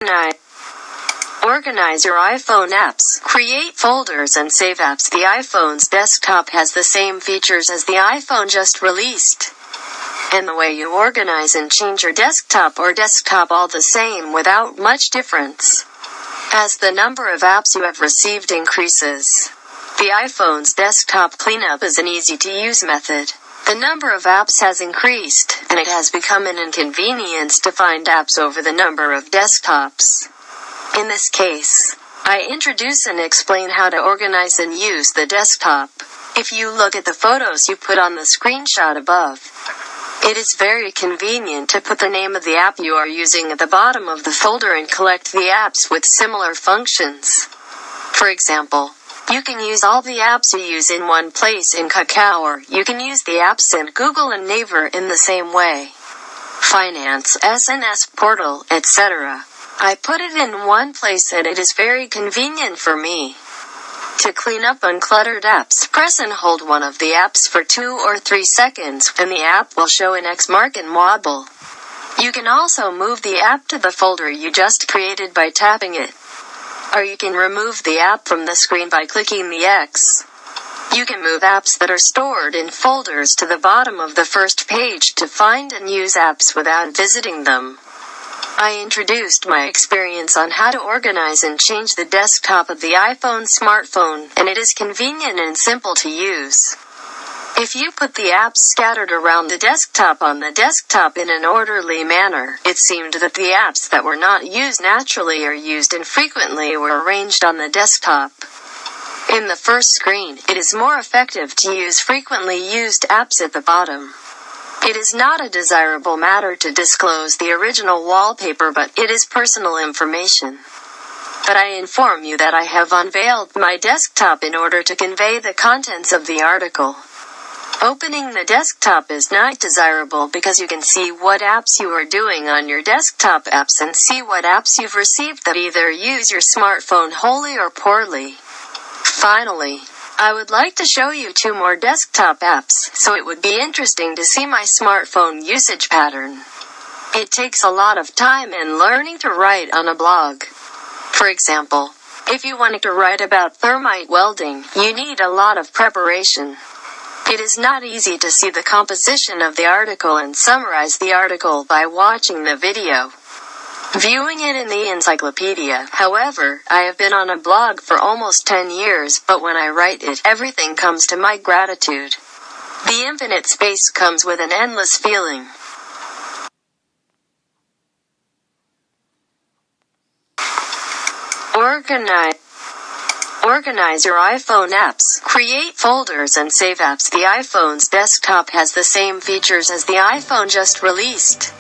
9. Organize your iPhone apps. Create folders and save apps. The iPhone's desktop has the same features as the iPhone just released. And the way you organize and change your desktop or desktop all the same without much difference. As the number of apps you have received increases, the iPhone's desktop cleanup is an easy-to-use method. The number of apps has increased, and it has become an inconvenience to find apps over the number of desktops. In this case, I introduce and explain how to organize and use the desktop. If you look at the photos you put on the screenshot above, it is very convenient to put the name of the app you are using at the bottom of the folder and collect the apps with similar functions. For example, you can use all the apps you use in one place in Kakao, or you can use the apps in Google and Naver in the same way. Finance, SNS portal, etc. I put it in one place and it is very convenient for me. To clean up uncluttered apps, press and hold one of the apps for 2 or 3 seconds, and the app will show an X mark and wobble. You can also move the app to the folder you just created by tapping it. Or you can remove the app from the screen by clicking the X. You can move apps that are stored in folders to the bottom of the first page to find and use apps without visiting them. I introduced my experience on how to organize and change the desktop of the iPhone smartphone, and it is convenient and simple to use. If you put the apps scattered around the desktop on the desktop in an orderly manner, it seemed that the apps that were not used naturally or used infrequently were arranged on the desktop. In the first screen, it is more effective to use frequently used apps at the bottom. It is not a desirable matter to disclose the original wallpaper, but it is personal information. But I inform you that I have unveiled my desktop in order to convey the contents of the article. Opening the desktop is not desirable because you can see what apps you are doing on your desktop apps and see what apps you've received that either use your smartphone wholly or poorly. Finally, I would like to show you 2 more desktop apps, so it would be interesting to see my smartphone usage pattern. It takes a lot of time and learning to write on a blog. For example, if you wanted to write about thermite welding, you need a lot of preparation. It is not easy to see the composition of the article and summarize the article by watching the video. Viewing it in the encyclopedia, however, I have been on a blog for almost 10 years, but when I write it, everything comes to my gratitude. The infinite space comes with an endless feeling. Organize your iPhone apps. Create folders and save apps. The iPhone's desktop has the same features as the iPhone just released.